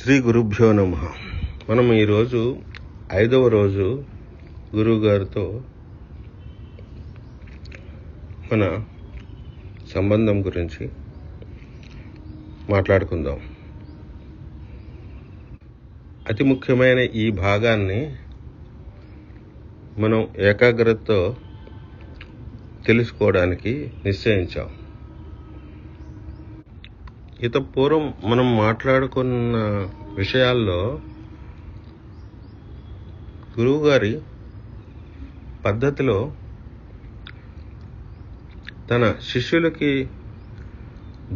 శ్రీ గురుభ్యో నమః. మనం ఈరోజు 5వ రోజు గురువు గారితో మన సంబంధం గురించి మాట్లాడుకుందాం. అతి ముఖ్యమైన ఈ భాగాన్ని మనం ఏకాగ్రతతో తెలుసుకోవడానికి నిశ్చయించాం. పూర్వం మనం మాట్లాడుకున్న విషయాల్లో గురువుగారి పద్ధతిలో తన శిష్యులకి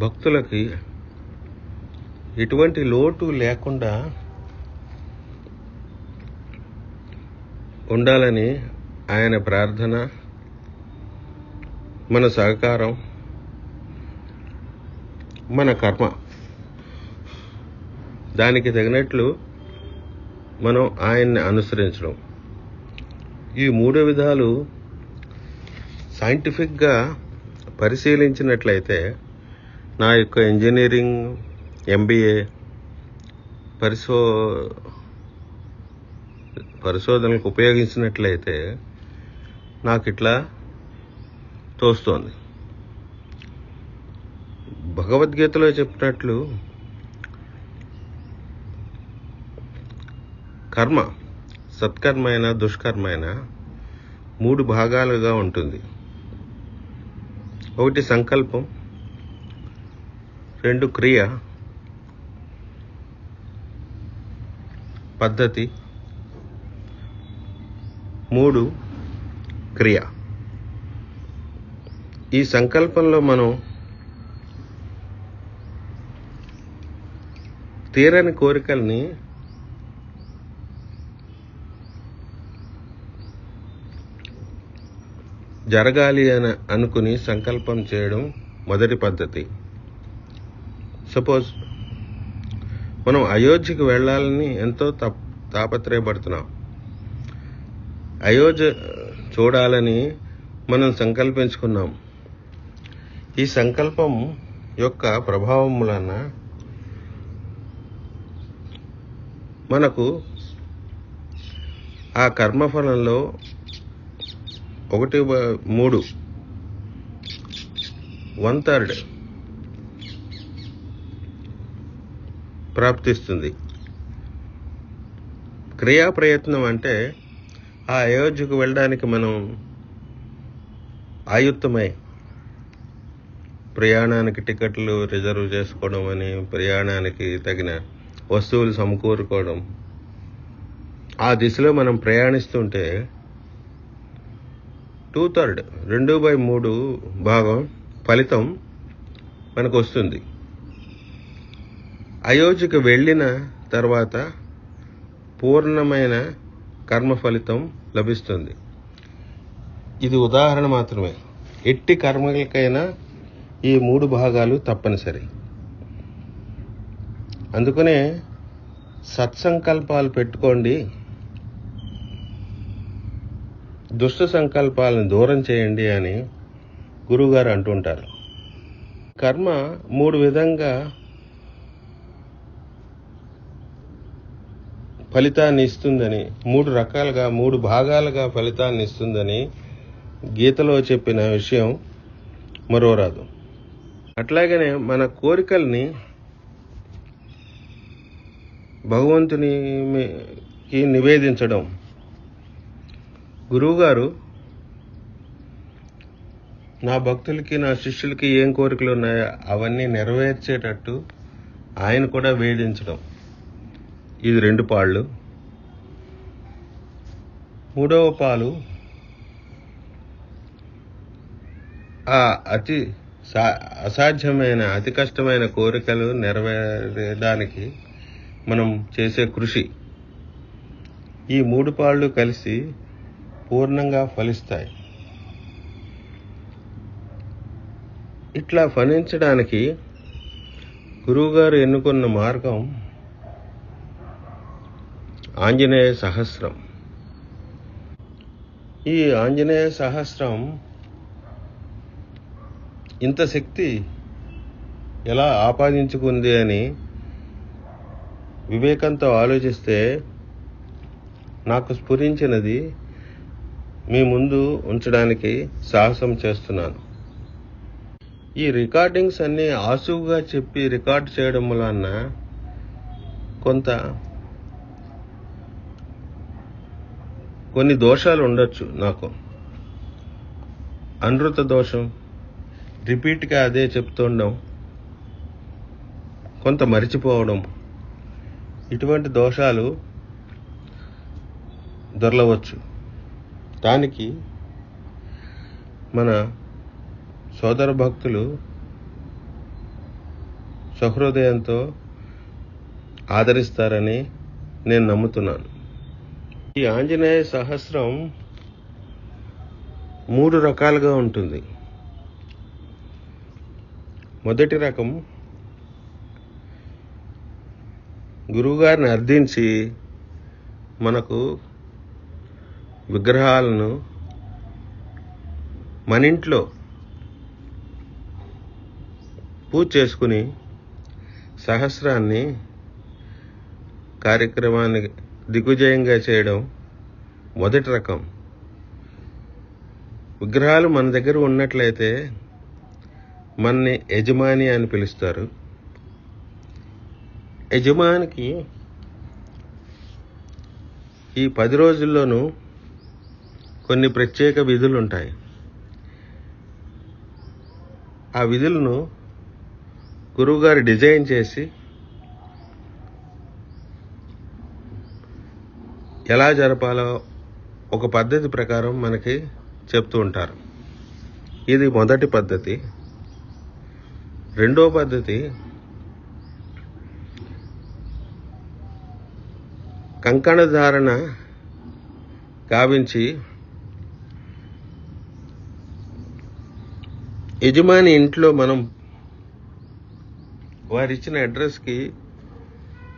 భక్తులకి ఎటువంటి లోటు లేకుండా ఉండాలని ఆయన ప్రార్థన, మన సహకారం, మన కర్మ, దానికి తగినట్లు మనం ఆయన్ని అనుసరించడం. ఈ 3 విధాలు సైంటిఫిక్గా పరిశీలించినట్లయితే, నా యొక్క ఇంజనీరింగ్ MBA పరిశోధనలకు ఉపయోగించినట్లయితే నాకు ఇట్లా తోస్తోంది. భగవద్గీతలో చెప్పినట్లు కర్మ, సత్కర్మ అయినా దుష్కర్మ అయినా 3 భాగాలుగా ఉంటుంది. ఒకటి సంకల్పం, 2 క్రియ, పద్ధతి, 3 క్రియ. ఈ సంకల్పంలో మనం తీరని కోరికల్ని జరగాలి అని అనుకుని సంకల్పం చేయడం మొదటి పద్ధతి. సపోజ్ మనం అయోధ్యకు వెళ్ళాలని ఎంతో తాపత్రయపడుతున్నాం. అయోధ్య చూడాలని మనం సంకల్పించుకున్నాం. ఈ సంకల్పం యొక్క ప్రభావం వలన మనకు ఆ కర్మఫలంలో 1/3 1/3 ప్రాప్తిస్తుంది. క్రియా ప్రయత్నం అంటే ఆ అయోధ్యకు వెళ్ళడానికి మనం ఆయుత్తమై ప్రయాణానికి టికెట్లు రిజర్వ్ చేసుకోవడం అని, ప్రయాణానికి తగిన వస్తువులు సమకూరుకోవడం, ఆ దిశలో మనం ప్రయాణిస్తుంటే 2/3 భాగం ఫలితం మనకు వస్తుంది. అయోధ్యకు వెళ్ళిన తర్వాత పూర్ణమైన కర్మ ఫలితం లభిస్తుంది. ఇది ఉదాహరణ మాత్రమే. ఎట్టి కర్మలకైనా ఈ 3 భాగాలు తప్పనిసరి. అందుకనే సత్సంకల్పాలు పెట్టుకోండి, దుష్ట సంకల్పాలను దూరం చేయండి అని గురువుగారు అంటుంటారు. కర్మ 3 విధంగా ఫలితాన్ని ఇస్తుందని, 3 రకాలుగా 3 భాగాలుగా ఫలితాన్ని ఇస్తుందని గీతలో చెప్పిన విషయం మరోరాదు. అట్లాగనే మన కోరికల్ని భగవంతునికి నివేదించడం. గురువుగారు నా భక్తులకి, నా శిష్యులకి ఏం కోరికలు ఉన్నాయో అవన్నీ నెరవేర్చేటట్టు ఆయన కూడా వేడించడం. ఇది 2 పాళ్ళు. 3వ పాలు ఆ అసాధ్యమైన, అతి కష్టమైన కోరికలు నెరవేరడానికి మనం చేసే కృషి. ఈ 3 పాళ్ళు కలిసి పూర్ణంగా ఫలిస్తాయి. ఇట్లా ఫలించడానికి గురువుగారు ఎన్నుకున్న మార్గం ఆంజనేయ సహస్రం. ఈ ఆంజనేయ సహస్రం ఇంత శక్తి ఎలా ఆపాదించుకుంది అని వివేకంతో ఆలోచిస్తే నాకు స్ఫురించినది మీ ముందు ఉంచడానికి సాహసం చేస్తున్నాను. ఈ రికార్డింగ్స్ అన్నీ ఆసువుగా చెప్పి రికార్డ్ చేయడం వలన కొన్ని దోషాలు ఉండొచ్చు. నాకు అనృత దోషం, రిపీట్గా అదే చెప్తుండడం, కొంత మరిచిపోవడం, ఇటువంటి దోషాలు దొరలవచ్చు. దానికి మన సోదర భక్తులు సహృదయంతో ఆదరిస్తారని నేను నమ్ముతున్నాను. ఈ ఆంజనేయ సహస్రం 3 రకాలుగా ఉంటుంది. మొదటి రకం గురువుగారిని అర్థించి మనకు విగ్రహాలను మన ఇంట్లో పూజ చేసుకుని సహస్రాన్ని కార్యక్రమాన్ని దిగ్విజయంగా చేయడం మొదటి రకం. విగ్రహాలు మన దగ్గర ఉన్నట్లయితే మనని యజమాని అని పిలుస్తారు. యజమానికి ఈ 10 రోజుల్లోనూ కొన్ని ప్రత్యేక విధులు ఉంటాయి. ఆ విధులను గురువుగారు డిజైన్ చేసి ఎలా జరపాలో ఒక పద్ధతి ప్రకారం మనకి చెప్తూ ఉంటారు. ఇది మొదటి పద్ధతి. రెండో పద్ధతి కంకణ ధారణ గావించి యజమాని ఇంట్లో మనం వారిచ్చిన అడ్రస్కి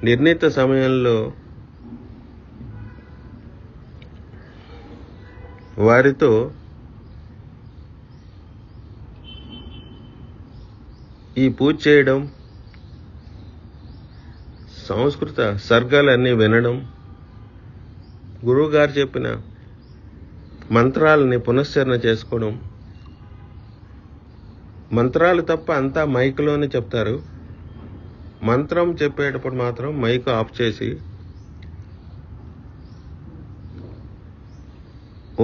నిర్ణీత సమయంలో వారితో ఈ పూజ చేయడం, సంస్కృత సర్గాలన్నీ వినడం, గురువుగారు చెప్పిన మంత్రాలని పునశ్చరణ చేసుకోవడం. మంత్రాలు తప్ప అంతా మైక్లోనే చెప్తారు. మంత్రం చెప్పేటప్పుడు మాత్రం మైక్ ఆఫ్ చేసి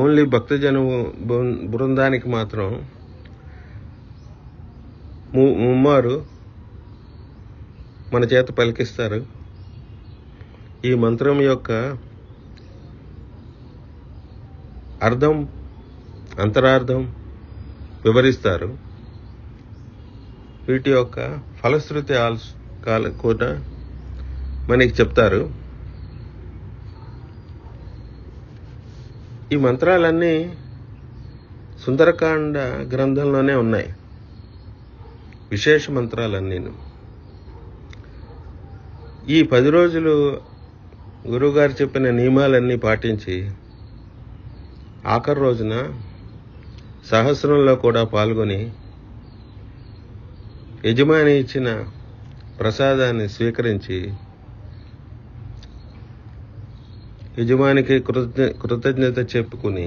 ఓన్లీ భక్తజన బృందానికి మాత్రం ముమ్మారు మన చేత పలికిస్తారు. ఈ మంత్రం యొక్క అర్థం, అంతరార్థం వివరిస్తారు. వీటి యొక్క ఫలశ్రుతి కూడా మనకి చెప్తారు. ఈ మంత్రాలన్నీ సుందరకాండ గ్రంథంలోనే ఉన్నాయి. విశేష మంత్రాలన్నీ. ఈ 10 రోజులు గురువుగారు చెప్పిన నియమాలన్నీ పాటించి ఆఖరి రోజున సహస్రంలో కూడా పాల్గొని యజమాని ఇచ్చిన ప్రసాదాన్ని స్వీకరించి యజమానికి కృతజ్ఞత చెప్పుకుని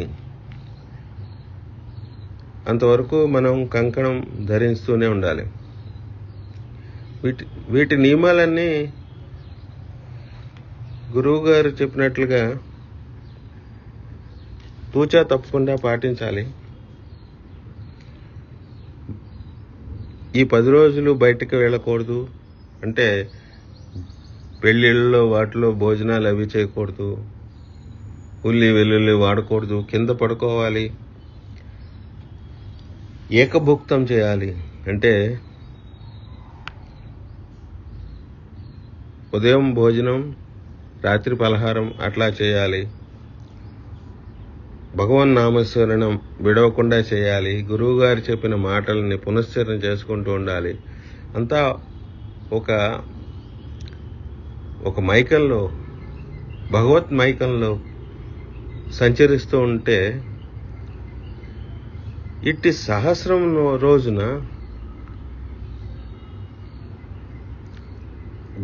అంతవరకు మనం కంకణం ధరిస్తూనే ఉండాలి. వీటి నియమాలన్నీ గురువుగారు చెప్పినట్లుగా తూచా తప్పకుండా పాటించాలి. ఈ 10 రోజులు బయటకు వెళ్ళకూడదు. అంటే పెళ్ళిళ్ళలో వాటిలో భోజనాలు అవి చేయకూడదు. ఉల్లి వెల్లుల్లి వాడకూడదు. కింద పడుకోవాలి. ఏకభుక్తం చేయాలి. అంటే ఉదయం భోజనం, రాత్రి పలహారం అట్లా చేయాలి. భగవన్ నామస్మరణం విడవకుండా చేయాలి. గురువుగారు చెప్పిన మాటలని పునశ్చరణ చేసుకుంటూ ఉండాలి. అంతా ఒక మైకంలో, భగవత్ మైకంలో సంచరిస్తూ ఉంటే ఇట్టి సహస్రం రోజున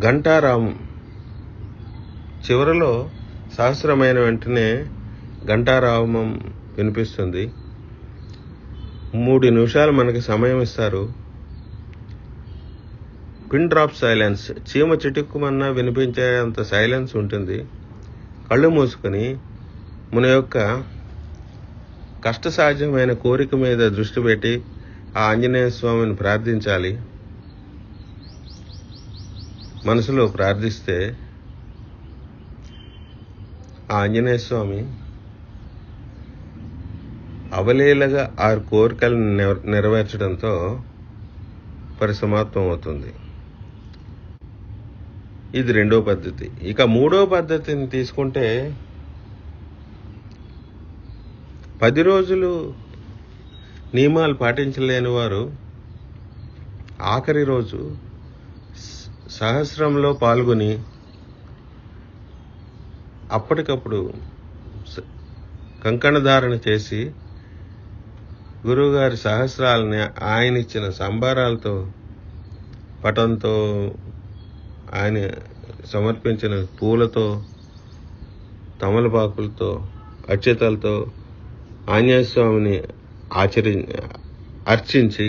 ఘంటారామం చివరిలో సహస్రమైన వెంటనే ఘంటారావం వినిపిస్తుంది. 3 నిమిషాలు మనకి సమయం ఇస్తారు. పిన్ డ్రాప్ సైలెన్స్, చీమ చిటుక్కుమన్నా వినిపించే అంత సైలెన్స్ ఉంటుంది. కళ్ళు మూసుకొని మన యొక్క కష్టసాధ్యమైన కోరిక మీద దృష్టి పెట్టి ఆ ఆంజనేయ స్వామిని ప్రార్థించాలి. మనసులో ప్రార్థిస్తే ఆ ఆంజనేయ స్వామి అవలీలగా ఆ కోరికలను నెరవేర్చడంతో పరిసమాప్తం అవుతుంది. ఇది 2వ పద్ధతి. ఇక 3వ పద్ధతిని తీసుకుంటే 10 రోజులు నియమాలు పాటించలేని వారు ఆఖరి రోజు సహస్రంలో పాల్గొని అప్పటికప్పుడు కంకణధారణ చేసి గురువుగారి సహస్రాలని ఆయన ఇచ్చిన సంభారాలతో, పటంతో, ఆయన సమర్పించిన పూలతో, తమలపాకులతో, అక్షతలతో ఆంజనేయ స్వామిని అర్చించి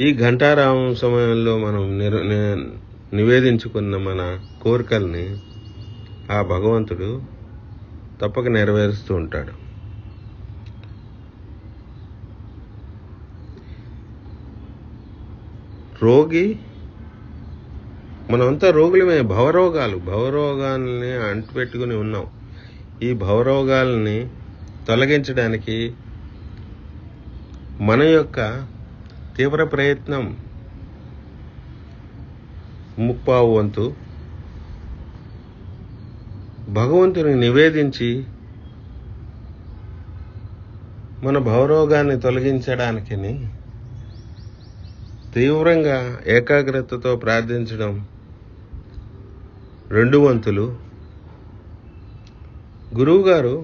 ఈ ఘంటారావం సమయంలో మనం నివేదించుకున్న మన కోరికల్ని ఆ భగవంతుడు తప్పక నెరవేరుస్తూ ఉంటాడు. రోగి, మనమంతా రోగులమే. భవరోగాల్ని అంటుపెట్టుకుని ఉన్నాం. ఈ భవరోగాల్ని తొలగించడానికి మన యొక్క తీవ్ర ప్రయత్నం 1/4 వంతు భగవంతుని నివేదించి మన భవరోగాన్ని తొలగించడానికి తీవ్రంగా ఏకాగ్రతతో ప్రార్థించడం 2 వంతులు. గురువుగారు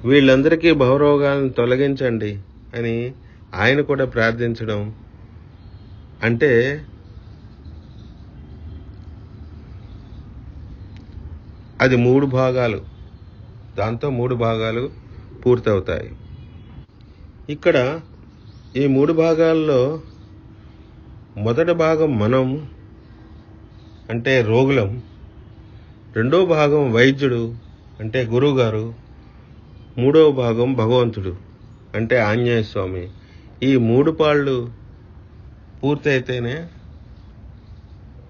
వీళ్ళందరికీ భవరోగాలను తొలగించండి అని ఆయన కూడా ప్రార్థించడం. అంటే అది 3 భాగాలు. దాంతో 3 భాగాలు పూర్తవుతాయి. ఇక్కడ ఈ 3 భాగాల్లో మొదటి భాగం మనం అంటే రోగులం, 2వ భాగం వైద్యుడు అంటే గురువుగారు, 3వ భాగం భగవంతుడు అంటే ఆంజనేయ స్వామి. ఈ 3 పాళ్ళు పూర్తయితేనే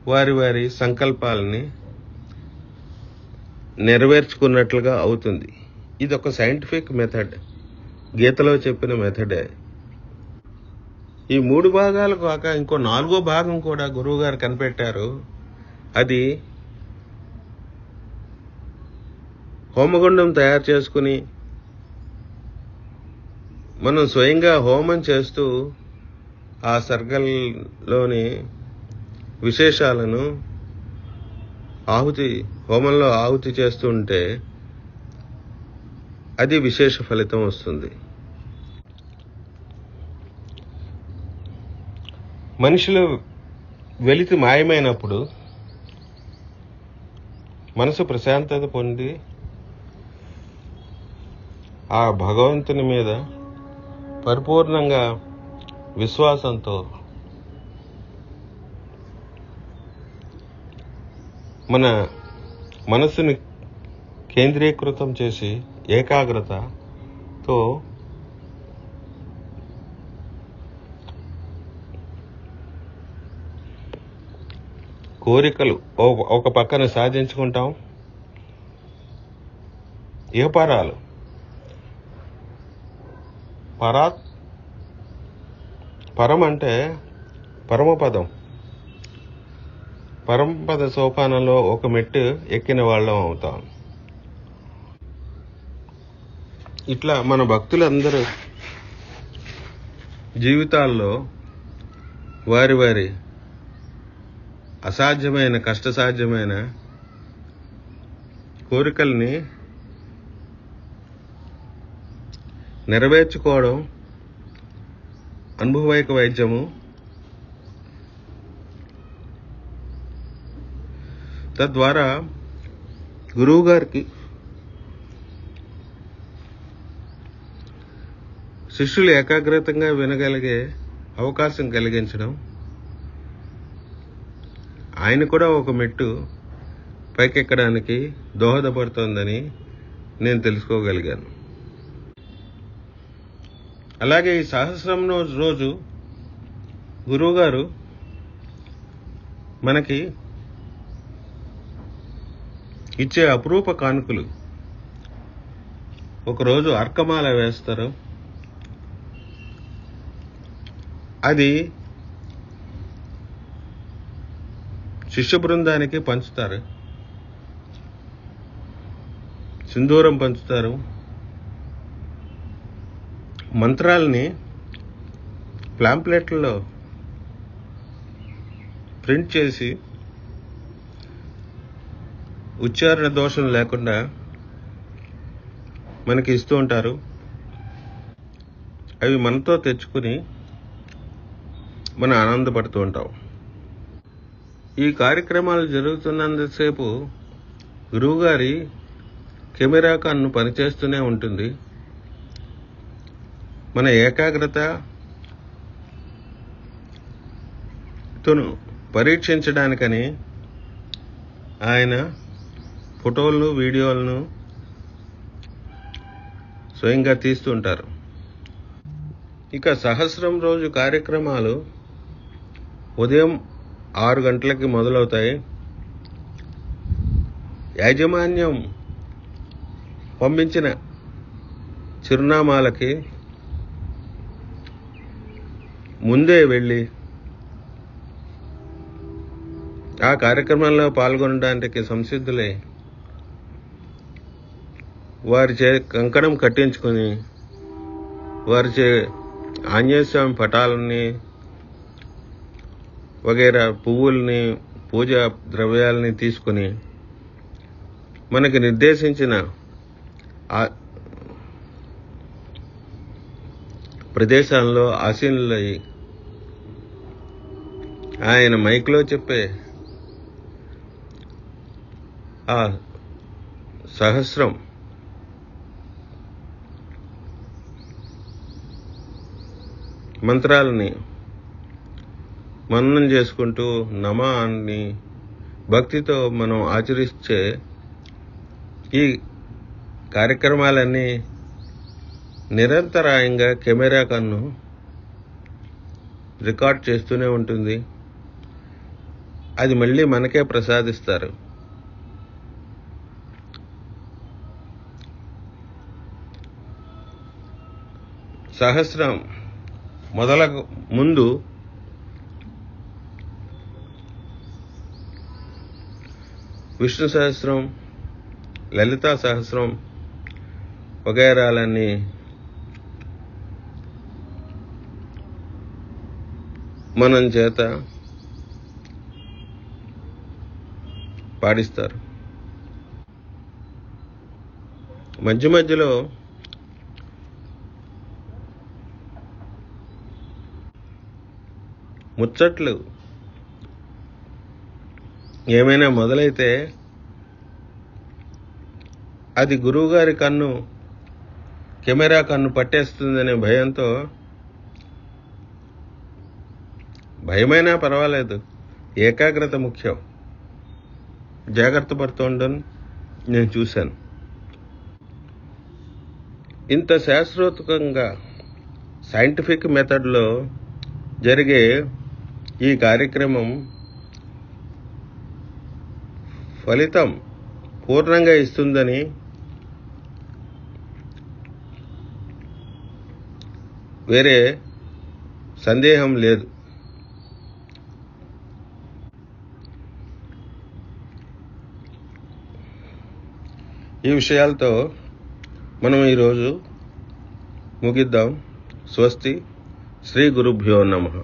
వారి వారి సంకల్పాలని నెరవేర్చుకున్నట్లుగా అవుతుంది. ఇది ఒక సైంటిఫిక్ మెథడ్, గీతలో చెప్పిన మెథడే. ఈ 3 భాగాలు కాక ఇంకో 4వ భాగం కూడా గురువుగారు కనిపెట్టారు. అది హోమగుండం తయారు చేసుకుని మనం స్వయంగా హోమం చేస్తూ ఆ సర్గల్లోని విశేషాలను హోమంలో ఆహుతి చేస్తుంటే అది విశేష ఫలితం వస్తుంది. మనుషులు వెలితి మాయమైనప్పుడు మనసు ప్రశాంతత పొంది ఆ భగవంతుని మీద పరిపూర్ణంగా విశ్వాసంతో మన మనస్సుని కేంద్రీకృతం చేసి ఏకాగ్రతతో కోరికలు ఒక పక్కన సాధించుకుంటాం. ఇహపరాలు పరం అంటే పరమపదం. పరమపద సోపానంలో ఒక మెట్టు ఎక్కిన వాళ్ళం అవుతాం. ఇట్లా మన భక్తులందరూ జీవితాల్లో వారి వారి అసాధ్యమైన కష్టసాధ్యమైన కోరికల్ని నెరవేర్చుకోవడం అనుభవైక వైద్యము. తద్వారా గురువు గారికి శిష్యులు ఏకాగ్రతంగా వినగలిగే అవకాశం కలిగించడం, ఆయన కూడా ఒక మెట్టు పైకెక్కడానికి దోహదపడుతోందని నేను తెలుసుకోగలిగాను. అలాగే ఈ సహస్రం రోజు గురువుగారు మనకి ఇచ్చే అపురూప కానుకలు. ఒకరోజు అర్కమాల వేస్తారు, అది శిష్య బృందానికి పంచుతారు. సింధూరం పంచుతారు. మంత్రాలని ప్లాంప్లెట్లలో ప్రింట్ చేసి ఉచ్చారణ దోషం లేకుండా మనకి ఇస్తూ ఉంటారు. అవి మనతో తెచ్చుకుని మనం ఆనందపడుతూ ఉంటాం. ఈ కార్యక్రమాలు జరుగుతున్నంతసేపు గురువుగారి కెమెరా కన్ను పనిచేస్తూనే ఉంటుంది. మన ఏకాగ్రతను పరీక్షించడానికని ఆయన ఫోటోలను, వీడియోలను స్వయంగా తీస్తుంటారు. ఇక సహస్రం రోజు కార్యక్రమాలు ఉదయం 6 గంటలకి మొదలవుతాయి. యాజమాన్యం పంపించిన చిరునామాలకి ముందే వెళ్ళి ఆ కార్యక్రమంలో పాల్గొనడానికి సంసిద్ధులై వారిచే కంకణం కట్టించుకొని వారిచే ఆంజనేయ స్వామి పటాలని వగైరా పువ్వుల్ని, పూజా ద్రవ్యాలని తీసుకుని మనకి నిర్దేశించిన ప్రదేశాల్లో ఆసీనులై ఆయన మైక్లో చెప్పే ఆ సహస్రం మంత్రాలని మననం చేసుకుంటూ నమాన్ని భక్తితో మనం ఆచరించే ఈ కార్యక్రమాలన్నీ నిరంతరాయంగా కెమెరా కన్ను రికార్డ్ చేస్తూనే ఉంటుంది. అది మళ్ళీ మనకే ప్రసాదిస్తారు. సహస్రం మొదలకు ముందు విష్ణు సహస్రం, లలితా సహస్రం వగైరాలన్నీ మనం చేత పాడిస్తారు. మధ్య మధ్యలో ముచ్చట్లు ఏమైనా మొదలైతే అది గురువుగారి కన్ను, కెమెరా కన్ను పట్టేస్తుందనే భయంతో, భయమైనా పర్వాలేదు, ఏకాగ్రత ముఖ్యం, జాగ్రత్త పడుతూ ఉండని నేను చూశాను. ఇంత శాస్త్రోక్తంగా సైంటిఫిక్ మెథడ్లో జరిగే ఈ కార్యక్రమం ఫలితం పూర్ణంగా ఇస్తుందని వేరే సందేహం లేదు. ఈ విషయాలతో మనం ఈరోజు ముగిద్దాం. స్వస్తి. శ్రీ గురుభ్యో నమః.